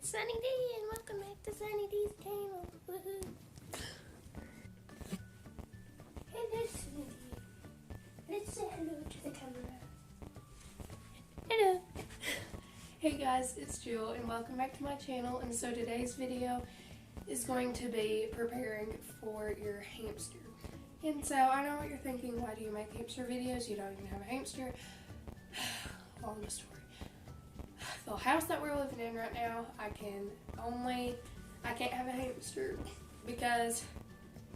Sunny D, and welcome back to Sunny D's channel. Woohoo! Hello, Sunny D. Let's say hello to the camera. Hello. Hey guys, it's Jill, and welcome back to my channel. And so today's video is going to be preparing for your hamster. And so I know what you're thinking. Why do you make hamster videos? You don't even have a hamster. Long story. The house that we're living in right now, I can't have a hamster because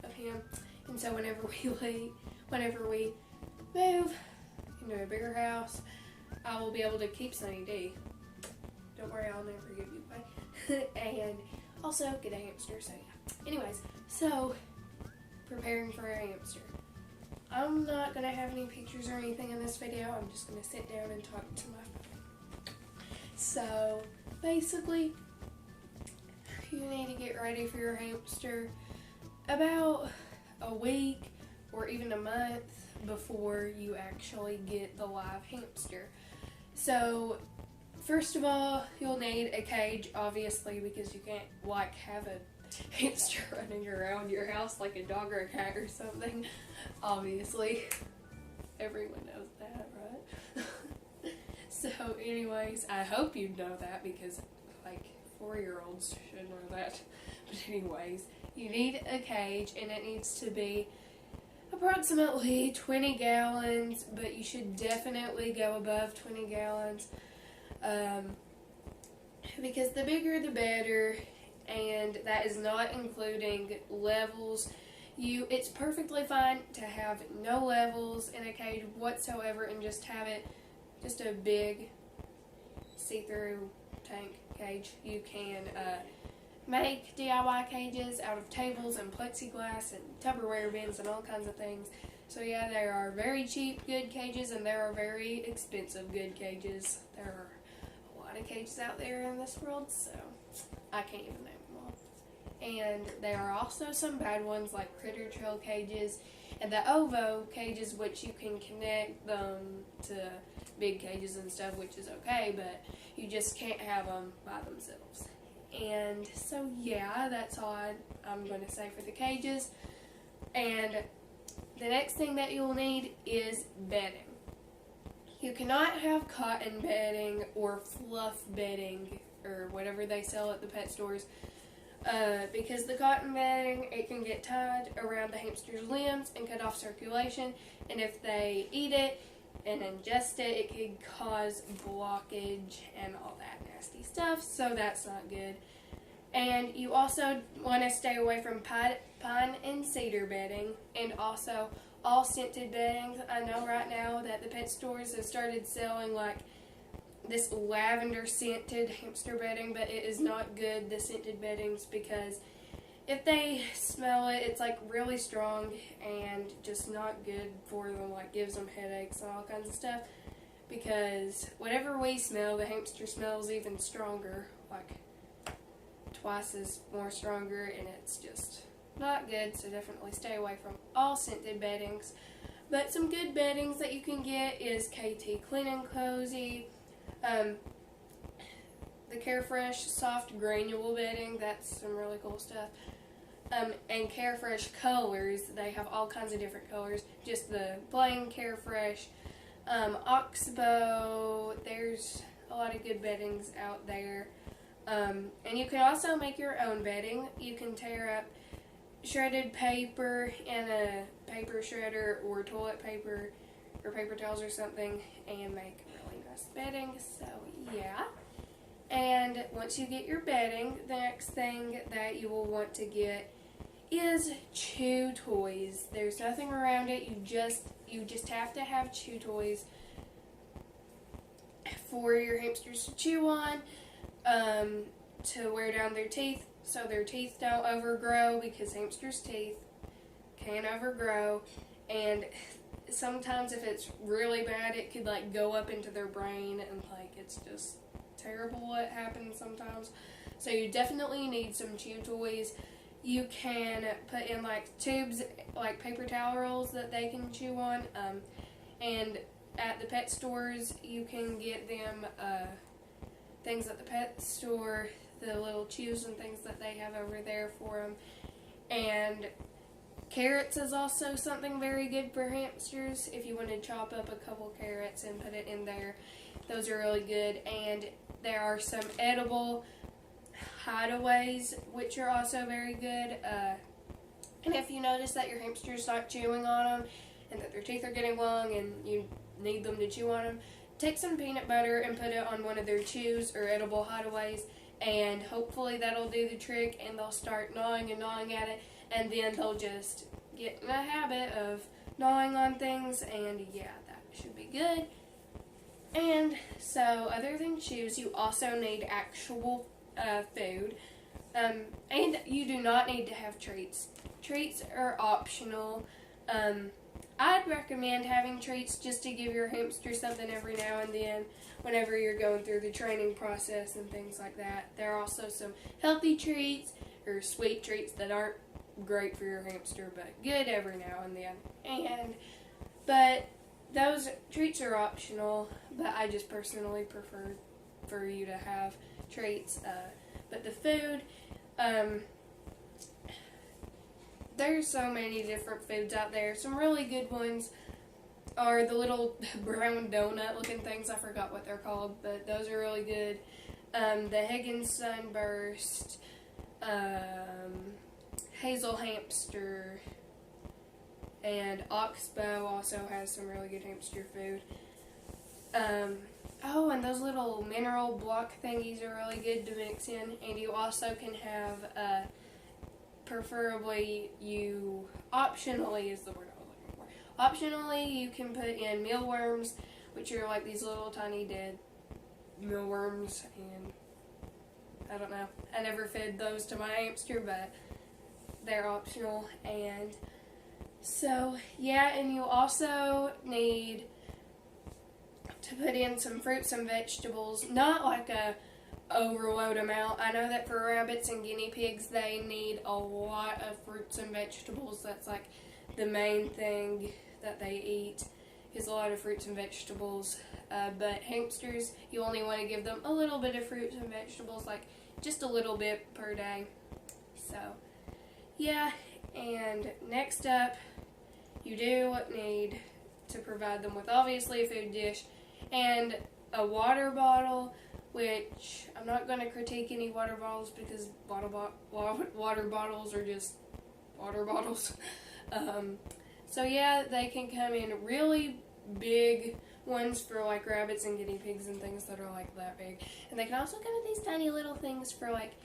of him. And so whenever we move into a bigger house, I will be able to keep Sunny D. Don't worry, I'll never give you away. And also get a hamster, so yeah. Anyways, so preparing for a hamster. I'm not going to have any pictures or anything in this video. I'm just going to sit down and talk to my phone. So basically, you need to get ready for your hamster about a week or even a month before you actually get the live hamster. So first of all, you'll need a cage, obviously, because you can't have a hamster running around your house like a dog or a cat or something. Obviously, everyone knows that, right? So anyways, I hope you know that because 4-year-olds should know that. But anyways, you need a cage, and it needs to be approximately 20 gallons, but you should definitely go above 20 gallons because the bigger the better, and that is not including levels. It's perfectly fine to have no levels in a cage whatsoever and just have it just a big see-through tank cage. You can make DIY cages out of tables and plexiglass and Tupperware bins and all kinds of things. So yeah, there are very cheap good cages and there are very expensive good cages. There are a lot of cages out there in this world, so I can't even name them all. And there are also some bad ones like Critter Trail cages and the OVO cages, which you can connect them to big cages and stuff, which is okay, but you just can't have them by themselves. And so yeah, that's all I'm going to say for the cages. And the next thing that you'll need is bedding. You cannot have cotton bedding or fluff bedding or whatever they sell at the pet stores, because the cotton bedding, it can get tied around the hamster's limbs and cut off circulation, and if they eat it and ingest it, it could cause blockage and all that nasty stuff, so that's not good. And you also want to stay away from pine and cedar bedding, and also all scented beddings. I know right now that the pet stores have started selling this lavender scented hamster bedding, but it is not good, the scented beddings, because if they smell it, it's really strong and just not good for them, gives them headaches and all kinds of stuff, because whatever we smell, the hamster smells even stronger, twice as more stronger, and it's just not good. So definitely stay away from all scented beddings. But some good beddings that you can get is KT Clean and Cozy, the Carefresh Soft Granule bedding, that's some really cool stuff, and Carefresh colors. They have all kinds of different colors, just the plain Carefresh, Oxbow. There's a lot of good beddings out there. And you can also make your own bedding. You can tear up shredded paper in a paper shredder or toilet paper or paper towels or something and make really nice bedding. So yeah. And once you get your bedding, the next thing that you will want to get is chew toys. There's nothing around it. You just have to have chew toys for your hamsters to chew on, to wear down their teeth so their teeth don't overgrow, because hamsters' teeth can overgrow, and sometimes if it's really bad, it could go up into their brain, and it's just terrible what happens sometimes. So you definitely need some chew toys. You can put in tubes, paper towel rolls that they can chew on, and at the pet stores you can get them things at the pet store the little chews and things that they have over there for them. And carrots is also something very good for hamsters. If you want to chop up a couple carrots and put it in there, those are really good. And there are some edible hideaways, which are also very good. And if you notice that your hamsters not chewing on them and that their teeth are getting long and you need them to chew on them, take some peanut butter and put it on one of their chews or edible hideaways, and hopefully that'll do the trick and they'll start gnawing and gnawing at it, and then they'll just get in a habit of gnawing on things, and yeah, that should be good. And so other than chews, you also need actual food, and you do not need to have treats. Treats are optional. I'd recommend having treats just to give your hamster something every now and then whenever you're going through the training process and things like that. There are also some healthy treats or sweet treats that aren't great for your hamster but good every now and then. But those treats are optional, but I just personally prefer for you to have treats. But the food, there's so many different foods out there. Some really good ones are the little brown donut looking things. I forgot what they're called, but those are really good. The Higgins Sunburst, Hazel Hamster, and Oxbow also has some really good hamster food. Oh, and those little mineral block thingies are really good to mix in. And you also can have, optionally is the word I was looking for. Optionally, you can put in mealworms, which are like these little tiny dead mealworms, and I don't know. I never fed those to my hamster, but they're optional. And so, yeah, and you also need to put in some fruits and vegetables, not like a overload amount. I know that for rabbits and guinea pigs, they need a lot of fruits and vegetables. That's like the main thing that they eat is a lot of fruits and vegetables. But hamsters, you only want to give them a little bit of fruits and vegetables, like just a little bit per day. So, yeah, and next up, you do need to provide them with obviously a food dish and a water bottle, which I'm not going to critique any water bottles because water bottles are just water bottles. So yeah, they can come in really big ones for like rabbits and guinea pigs and things that are like that big. And they can also come in these tiny little things for like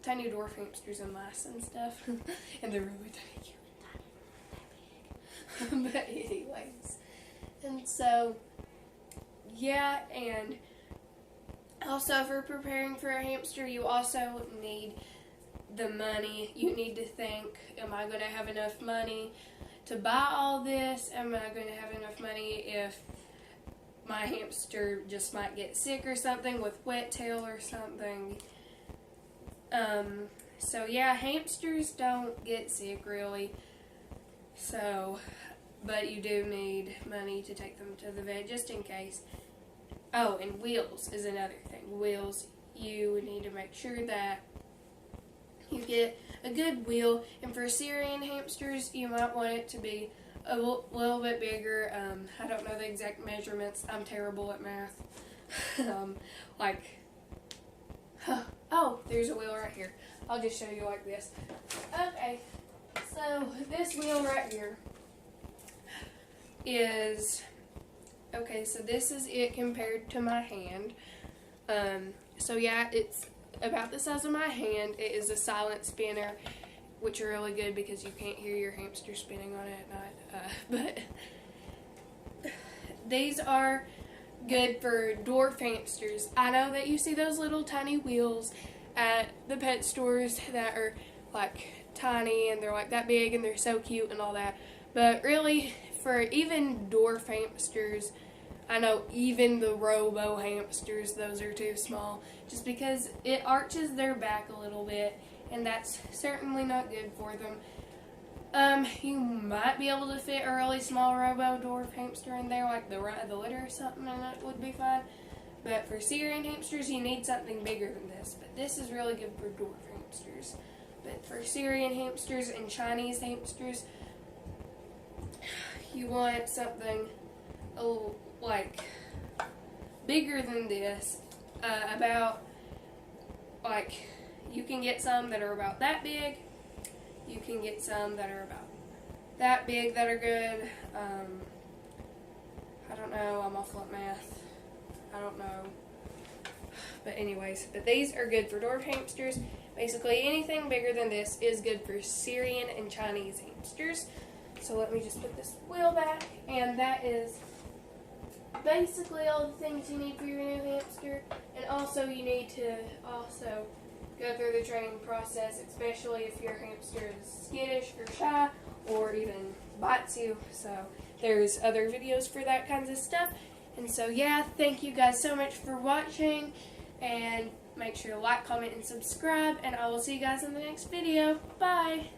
tiny dwarf hamsters and mice and stuff. And they're really tiny, cute and tiny, but anyways. And so, yeah, and also for preparing for a hamster, you also need the money. You need to think, am I going to have enough money to buy all this? Am I going to have enough money if my hamster just might get sick or something with wet tail or something? So yeah, hamsters don't get sick really. So, but you do need money to take them to the vet just in case. Oh, and wheels is another thing. Wheels, you need to make sure that you get a good wheel. And for Syrian hamsters, you might want it to be a little bit bigger. I don't know the exact measurements. I'm terrible at math. Oh, there's a wheel right here. I'll just show you like this. Okay, so this wheel right here is, okay, so this is it compared to my hand. So yeah, it's about the size of my hand. It is a silent spinner, which are really good because you can't hear your hamster spinning on it at night. But these are good for dwarf hamsters. I know that you see those little tiny wheels at the pet stores that are like tiny and they're like that big and they're so cute and all that. But really, for even dwarf hamsters, I know even the robo hamsters, those are too small, just because it arches their back a little bit, and that's certainly not good for them. You might be able to fit a really small robo dwarf hamster in there, like the litter or something, and it would be fine. But for Syrian hamsters, you need something bigger than this. But this is really good for dwarf hamsters. But for Syrian hamsters and Chinese hamsters, you want something like bigger than this. About, like, you can get some that are about that big. You can get some that are about that big that are good. I don't know. I'm awful at math. I don't know. But anyways, but these are good for dwarf hamsters. Basically, anything bigger than this is good for Syrian and Chinese hamsters. So let me just put this wheel back, and that is basically all the things you need for your new hamster. And also, you need to also go through the training process, especially if your hamster is skittish or shy, or even bites you. So there's other videos for that kinds of stuff. And so yeah, thank you guys so much for watching, and make sure to like, comment, and subscribe, and I will see you guys in the next video. Bye!